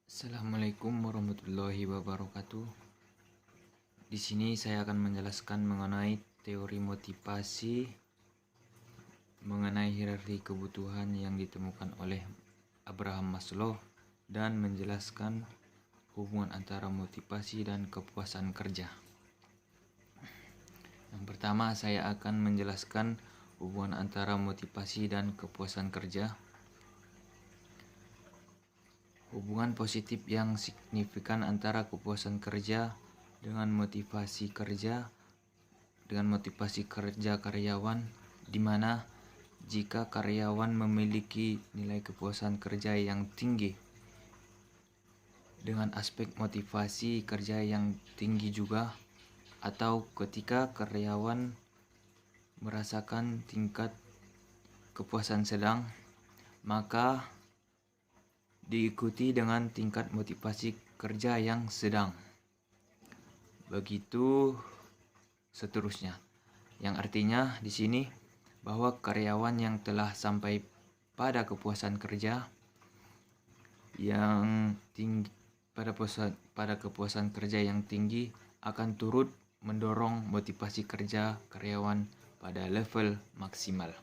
Assalamualaikum warahmatullahi wabarakatuh. Di sini saya akan menjelaskan mengenai teori motivasi, mengenai hierarki kebutuhan yang ditemukan oleh Abraham Maslow, dan menjelaskan hubungan antara motivasi dan kepuasan kerja. Yang pertama, saya akan menjelaskan hubungan antara motivasi dan kepuasan kerja. Hubungan positif yang signifikan antara kepuasan kerja dengan motivasi kerja karyawan, di mana jika karyawan memiliki nilai kepuasan kerja yang tinggi dengan aspek motivasi kerja yang tinggi juga, atau ketika karyawan merasakan tingkat kepuasan sedang, maka diikuti dengan tingkat motivasi kerja yang sedang. Begitu seterusnya. Yang artinya di sini bahwa karyawan yang telah sampai pada kepuasan kerja yang tinggi, pada kepuasan kerja yang tinggi akan turut mendorong motivasi kerja karyawan pada level maksimal.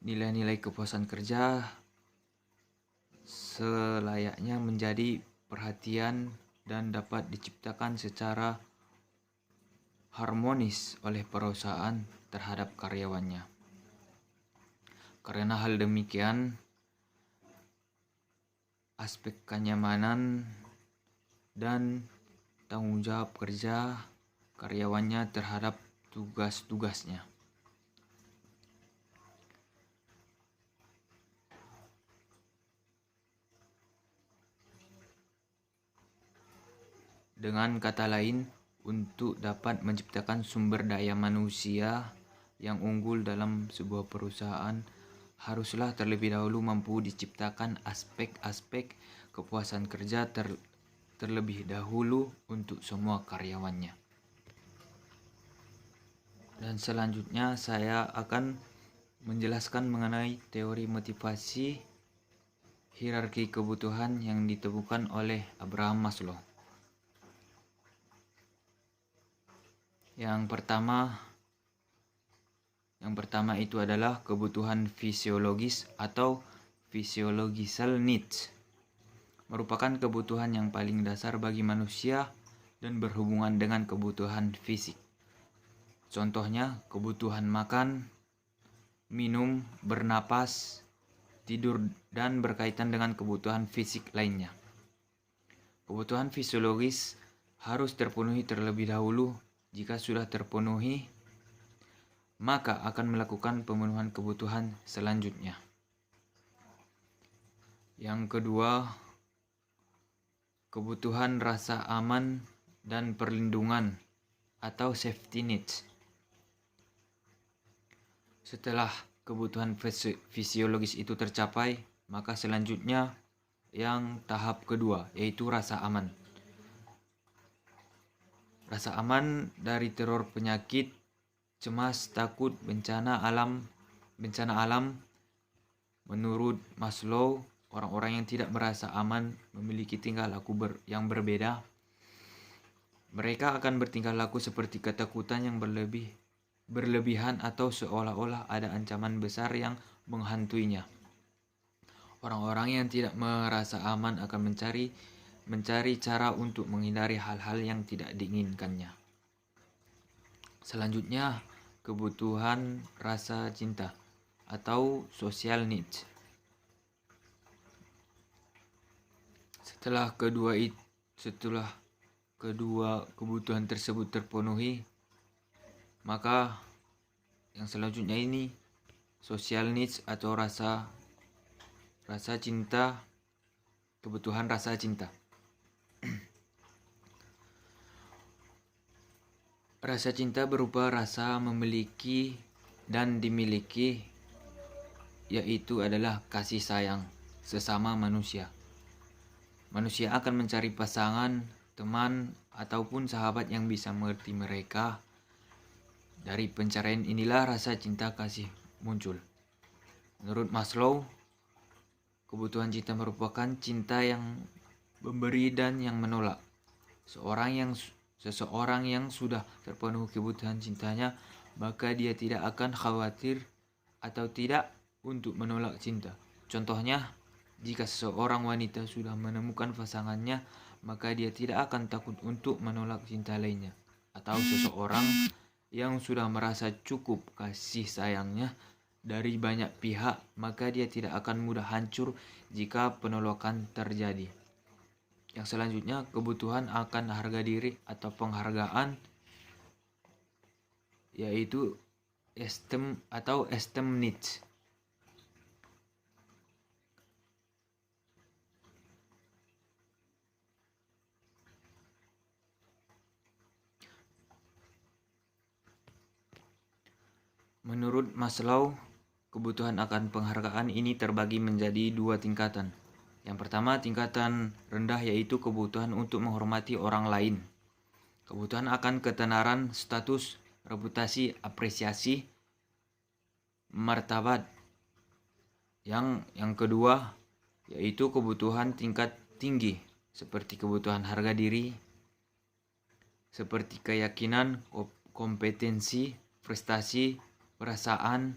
Nilai-nilai kepuasan kerja selayaknya menjadi perhatian dan dapat diciptakan secara harmonis oleh perusahaan terhadap karyawannya. Karena hal demikian, aspek kenyamanan dan tanggung jawab kerja karyawannya terhadap tugas-tugasnya. Dengan kata lain, untuk dapat menciptakan sumber daya manusia yang unggul dalam sebuah perusahaan, haruslah terlebih dahulu mampu diciptakan aspek-aspek kepuasan kerja terlebih dahulu untuk semua karyawannya. Dan selanjutnya saya akan menjelaskan mengenai teori motivasi hierarki kebutuhan yang ditemukan oleh Abraham Maslow. Yang pertama itu adalah kebutuhan fisiologis atau physiological needs. Merupakan kebutuhan yang paling dasar bagi manusia dan berhubungan dengan kebutuhan fisik. Contohnya kebutuhan makan, minum, bernapas, tidur, dan berkaitan dengan kebutuhan fisik lainnya. Kebutuhan fisiologis harus terpenuhi terlebih dahulu. Jika sudah terpenuhi, maka akan melakukan pemenuhan kebutuhan selanjutnya. Yang kedua, kebutuhan rasa aman dan perlindungan atau safety needs. Setelah kebutuhan fisiologis itu tercapai, maka selanjutnya yang tahap kedua, yaitu rasa aman. Rasa aman dari teror penyakit, cemas, takut, bencana alam. Menurut Maslow, orang-orang yang tidak merasa aman memiliki tingkah laku yang berbeda. Mereka akan bertingkah laku seperti ketakutan yang berlebihan atau seolah-olah ada ancaman besar yang menghantuinya. Orang-orang yang tidak merasa aman akan mencari cara untuk menghindari hal-hal yang tidak diinginkannya. Selanjutnya, kebutuhan rasa cinta atau social needs. Setelah kedua kebutuhan tersebut terpenuhi, maka yang selanjutnya ini social needs atau rasa cinta, kebutuhan rasa cinta. Rasa cinta berupa rasa memiliki dan dimiliki, yaitu adalah kasih sayang sesama manusia. Manusia akan mencari pasangan, teman, ataupun sahabat yang bisa mengerti mereka. Dari pencarian inilah rasa cinta kasih muncul. Menurut Maslow, Kebutuhan cinta merupakan cinta yang memberi dan yang menolak. Seseorang yang sudah terpenuhi kebutuhan cintanya, maka dia tidak akan khawatir atau tidak untuk menolak cinta. Contohnya, jika seseorang wanita sudah menemukan pasangannya, maka dia tidak akan takut untuk menolak cinta lainnya. Atau seseorang yang sudah merasa cukup kasih sayangnya dari banyak pihak, maka dia tidak akan mudah hancur jika penolakan terjadi. Yang selanjutnya, kebutuhan akan harga diri atau penghargaan, yaitu esteem atau esteem needs. Menurut Maslow, kebutuhan akan penghargaan ini terbagi menjadi 2 tingkatan. Yang pertama, tingkatan rendah yaitu kebutuhan untuk menghormati orang lain. Kebutuhan akan ketenaran, status, reputasi, apresiasi, martabat. Yang kedua yaitu kebutuhan tingkat tinggi seperti kebutuhan harga diri, seperti keyakinan, kompetensi, prestasi, perasaan,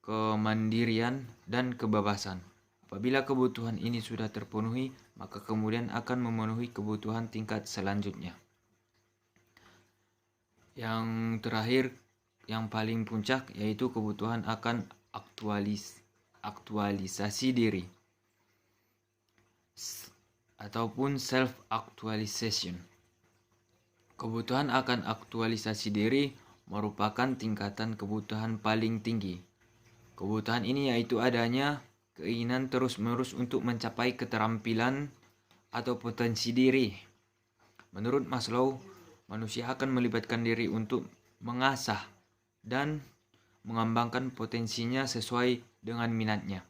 kemandirian, dan kebebasan. Apabila kebutuhan ini sudah terpenuhi, maka kemudian akan memenuhi kebutuhan tingkat selanjutnya. Yang terakhir, yang paling puncak, yaitu kebutuhan akan aktualisasi diri ataupun self-actualization. Kebutuhan akan aktualisasi diri merupakan tingkatan kebutuhan paling tinggi. Kebutuhan ini yaitu adanya keinginan terus-menerus untuk mencapai keterampilan atau potensi diri. Menurut Maslow, manusia akan melibatkan diri untuk mengasah dan mengembangkan potensinya sesuai dengan minatnya.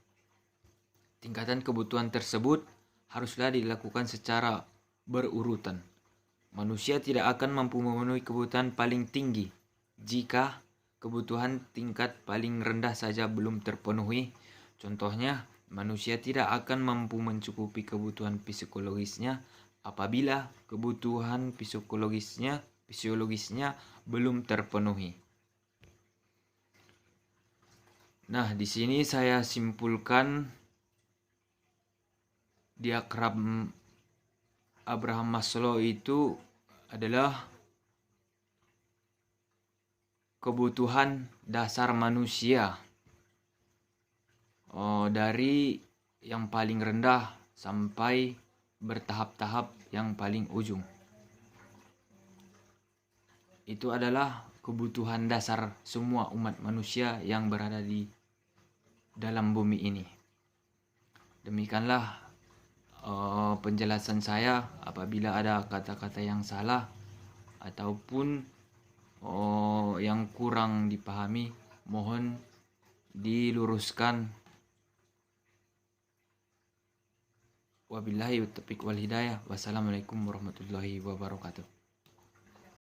Tingkatan kebutuhan tersebut haruslah dilakukan secara berurutan. Manusia tidak akan mampu memenuhi kebutuhan paling tinggi jika kebutuhan tingkat paling rendah saja belum terpenuhi. Contohnya, manusia tidak akan mampu mencukupi kebutuhan psikologisnya apabila kebutuhan fisiologisnya belum terpenuhi. Nah, di sini saya simpulkan diagram Abraham Maslow itu adalah kebutuhan dasar manusia, dari yang paling rendah sampai bertahap-tahap yang paling ujung. Itu adalah kebutuhan dasar semua umat manusia yang berada di dalam bumi ini. Demikianlah penjelasan saya. Apabila ada kata-kata yang salah ataupun yang kurang dipahami, mohon diluruskan. Wabillahi taufiq wal hidayah. Wassalamualaikum warahmatullahi wabarakatuh.